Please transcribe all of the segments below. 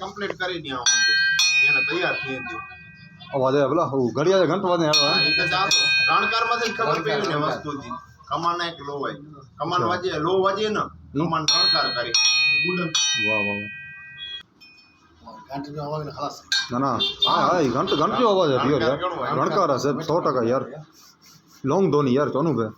Complete કરી દી આમાં એને તૈયાર થઈ ગયો અવાજે પેલા ઘડિયા ઘંટ વાગે એ તો જાતો રણકારમાંથી ખબર પડી ને વસ્તુથી કમાન એક લો હોય કમાન વાજે લો વાજે ને કમાન રણકાર કરી વાહ વાહ ઘંટનો અવાજ ને ખલાસ ના ના હા ઘંટ ઘંટ જો અવાજ છે યાર રણકાર હશે 100% યાર લોંગ ધોની યાર ચોનું ભાઈ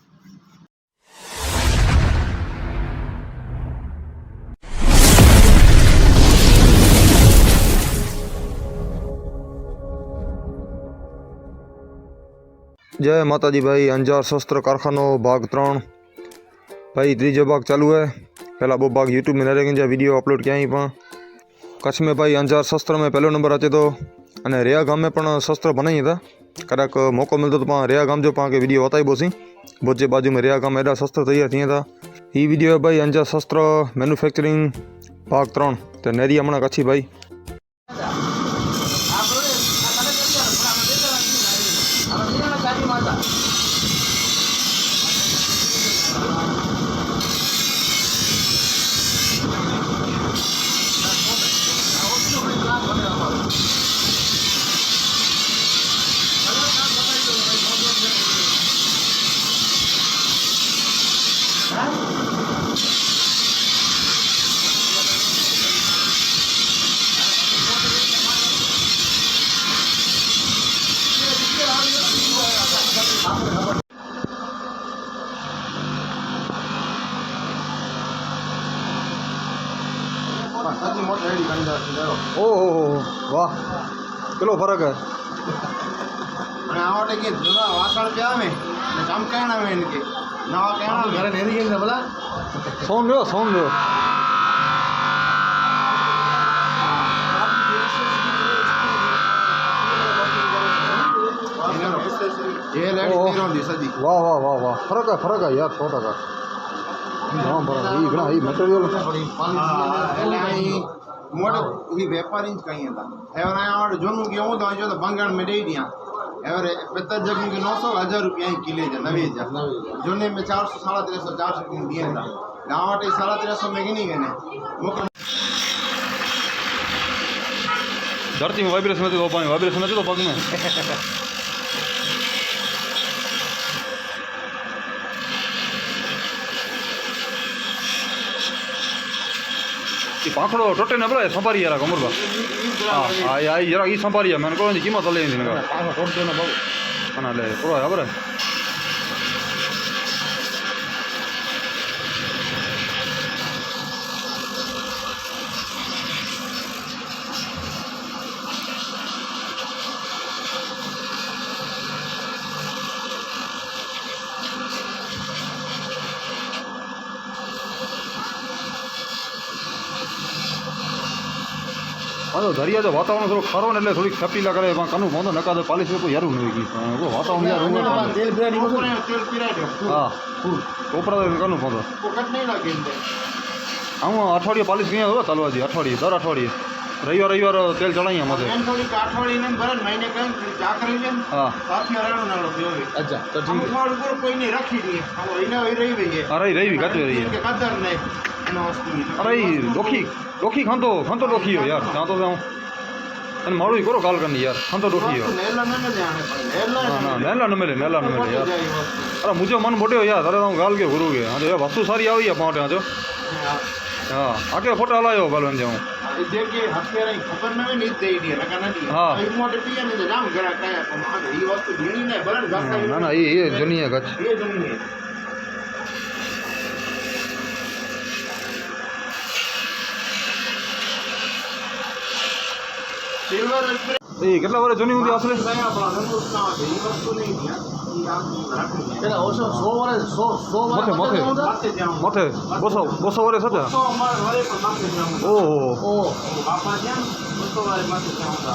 जय माताजी भाई अंजार शस्त्र कारखानो भाग 3 भाई तीजो भाग चालू है। पहला वो भाग यूट्यूब में रहेंगे वीडियो अपलोड किया ही कच्छ में भाई अंजार शस्त्र में पहलो नंबर अचे तो अने रेया गाम में पण शस्त्र बनाई था कदाक मौको मिलतो तो पाँ रेया गाम जो पाँ के वीडियो बताई बोसी भुज बाजू में रेया गाम एडा शस्त्र तैयार थिया था। ये वीडियो है भाई अंजार शस्त्र मैन्युफैक्चरिंग भाग 3 तो नेरी हमणा कच्छी भाई ओहो वाह किलो फर्क है आवटे के जुना वासण पे आवे ने काम कहना में इनके नवा कहना घरे नेरी के बोला सोन लो ये लेडी तीरों दी सदी वाह वाह वाह वाह फर्क है यार 100% हाँ बराबर ये घणा ये मटेरियल बड़ी पालिश मोटे ही व्यापारी कहीं था एवर आवर जोनु के हूं तो जो तो बंगाल में दे दिया एवर पितर जग के 900 1000 रुपया ही किले जा नवे जा जोने में 400 350 400 की दिए था गावटे 350 में गिनी गने मुख धरती में वाइब्रेशन નથી તો પાણી વાઇબ્રેશન નથી તો પગ में ये पाखड़ो टोटे ने बोला संभारी यार कमर बा हां आई जरा ई संभारी मैंने को कीमत ले इन का पाखो टोट देना बाबू कना ले पूरा खबर है हाँ तो दरिया जो वातावरण थोड़ा खारो ने थोड़ी खपीला करे कनु पौधो नका तो पालिश को यारू नहीं की वो वातावरण यार तेल पिरा हां कोपरा कनु पौधो कट नहीं लागे हम अठवाडिये पालिश किया हो तलवा जी अठवाडिये दर अठवाडिये रविवार तेल चढ़ाई हम थोड़ी अठवाडिये ने भरन महीने कन जा करी ने हां साथी हराणो ना लो अच्छा तो ठीक है थोड़ा गुर कोई नहीं रखी दी वो इने रही गई है रही भी कत रही है कदर नहीं नो वस्तु अरे डोखी खंतो डोखी हो यार जा तो जाऊं अन मारू ही करो गाल करनी यार खंतो डोखी हो नेला न मिले आने ना नेला न मिले यार अरे मुझे मन मोटे हो यार अरे तो गाल के गुरु के हां वस्तु सारी आई है पाटे जो हां आके फोटो लायो बलन जाऊं देखिए हथियार खबर न नहीं दे दी ना कना दी हां ई मोटे पिया ने जाम गरा काया ई वस्तु ढीणी ने बलन गाता ना ना ये जनी है गच ये जनी है सिल्वर ए કેટલા વર્ષ જૂની હતી આસરે પેલા 100 વર્ષ 100 મથે 200 વર્ષ હતા ઓહો બાપા જ્યાં 200 વર્ષ માથે જાઉંગા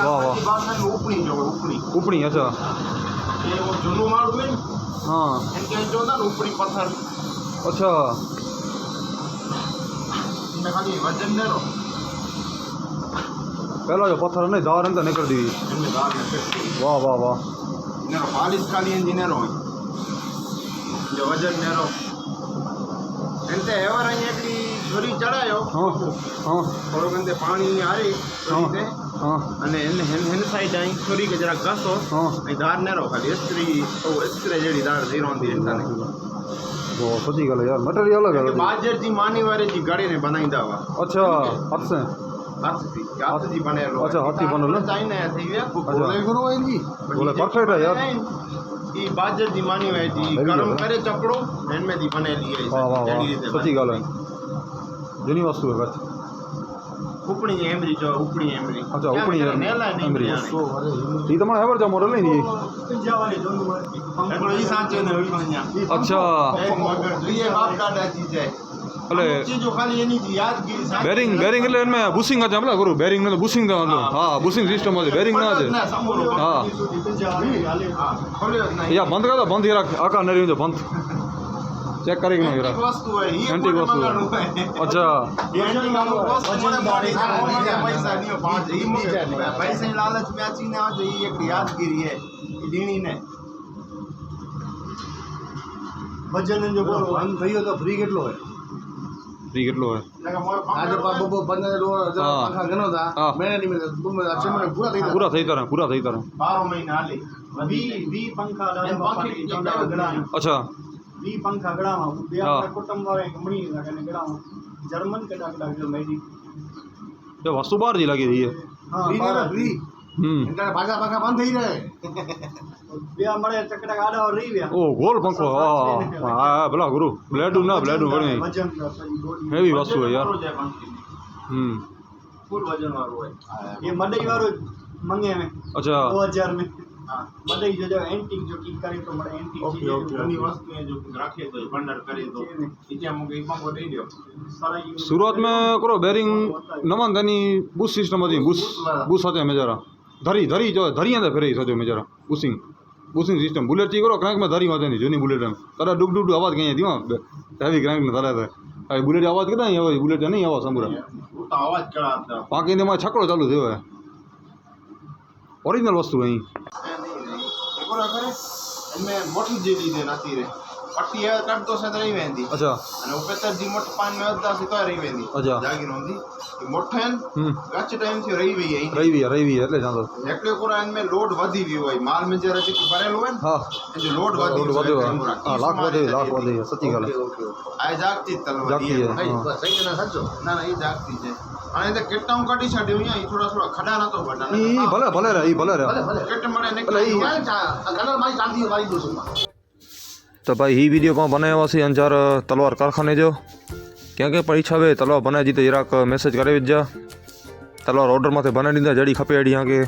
વાહ વાહ બાપા ઉપણી જો ઉપણી अच्छा એ વો જૂનું માળું ને हां એમ કે જો ના ઉપણી પથ્થર अच्छा ઇને ખાલી વજન નેરો पहला जो पत्थर नहीं दार अंदर निकल दी वाह वाह वाह नेरो पालिश खाली इंजीनियर हो जो वजन नेरो એનતે એવર અહીં એકડી છોરી ચડાયો હા હા થોડોક અંતે પાણી હારી છોરી હા અને એને હેન સાઈડ અહીં છોરી કે જરાક ઘસો હા અહીં દાર નેરો ખાલી એસ્ત્રી જેડી દાર ધીરોંદી એંતાને वो सच्ची गल है यार मटेरियल अलग है बाजर जी मानी वारे जी गाड़ी ने बनाईंदा हुआ अच्छा हाथ से हाथ जी बनेलो अच्छा, हाथी बनेलो। चाइना थी वे अच्छा। गुरु है जी बोले परफेक्ट है यार ये बाजर जी मानी हुई जी हाँ, गरम है। करे चपड़ो इनमें दी बनेली है वाह वाह वाह सच्ची गल है जूनी वस्तु है कच्छ उपड़ी एमरी जो उपड़ी एमरी अच्छा, उपड़ी नेला एमरी। नहीं ये तुम्हारा हैवर जो मॉडल नहीं ये एकड़ो ई साचे ने होई अच्छा मगर ये बाप दादा चीज है अले चीजो खाली एनी जी यादगिरी साचे બેરિંગ બેરિંગ એટલે એમાં બુશિંગ હતા હમણાં કરું બેરિંગ ને બુશિંગ था हाँ બુશિંग સિસ્ટમ હતી બેરિંગ ના છે हाँ खोलियो नहीं या बंद कर दो बंद ही रख आका नहीं रही बंद चेक करेगी ना जरा वस्तु है ये एंटीक वस्तु है। अच्छा एंटीक वस्तु मोड़े मोड़ी पैसा नहीं पांच ही पैसे लालच में अची ना जो ये एक यादगिरी है दीनी ने વજન જો બોલો બંધ થયો તો ફ્રી કેટલો હોય फ्री કેટલો है આજે બબો બંધ હા. પંખા ઘણો હતા હા. મહિના ની અચેમણે પૂરા થઈ ગયા પૂરા થઈ તારા 12 મહિના હાલી વી પંખા એમ બાકી ગળા अच्छा વી પંખા ગળામાં બે હા. આપણે કુટુંબ વાળા ગમણી લાગે ગળામાં જર્મન કેડા કેડા જો મેડી ये वस्तु बाहर जी लगी रही है હા ફ્રી એટલે ભાગા ભાગા બંધ થઈ જાય બે મળે ચકડા આડા રહી ગયા ओ गोल पंखो हाँ भला गुरु ब्लेडू ना ब्लेडू घणी વજન हेवी वस्तु है यार ફૂલ વજન વાળું હોય ये मडई वारो मंगे में अच्छा 2000 में मडई जो एंटीक जो की करे तो मडे एंटीक ઓકે ઓકે ઘણી વસ્તુ है जो રાખીએ તો ભંડાર કરી દો ઈચ્છા મુકે ઈ પાંગો દઈ દો सारा शुरुआत में करो बेरिंग नमन धनी बुश सिस्टम હતી बुश સાથે મેજરા ધરી ધરી જો ધરી અંદર ફેરી સાથે મેજરા बुशिंग सिस्टम बुलेट ची करो क्रैंक में धरी वाते नहीं जूनी बुलेट में तारा डुक डुक आवाज कहीं थी वहाँ हैवी क्रैंक में तारा था अभी बुलेट आवाज कितना ही आवाज बुलेट नहीं आवाज संपूरा वो तो अवाज कड़ाता बाकी ने मैं छकड़ो चालू थयो है ओरिजिनल वस्तु है एक और करे इनमें मोटी जेडी दे नाती रे पट्टी है कट तो से रही वेंदी अच्छा અને ઉપેતર જી મોટ પાન में અડધા સી તો રહી વેંદી अच्छा જાગી નોંધી મોઠેન ગચ ટાઈમ થી રહી વી અહીં रही है એટલે જાણો એટલે કોરા ઇનમે લોડ વધી ગયો હોય માલ में जरा જે ભરેલું હોય ને हाँ એટલે લોડ વધી रोड ગયો વધ્યો हाँ लाख વધે सच्ची गल આ જાગતી તલવાર જાગતી है हाँ सही ना साचो ના ના એ જાગતી છે અને તે કેટલા કાઢી છાડ્યું અહીંયા ઈ થોડા થોડા ખડા નતો બટા ई भले रे કેટ મળે ને कलर मारी चांदी मारी दो तो भाई ही वीडियो पाण बनायासीं अंजार तलवार कारखाने जो क्या क्या पर इच्छा वे तलवार बनाए जी तो जराक मैसेज करे विझा तलवार ऑर्डर में बनाई दींदा जड़ी खपे अड़ी यहाँ के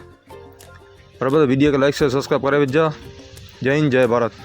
बराबर वीडियो के लाइक से सब्सक्राइब करे विझा जय हिंद जय भारत।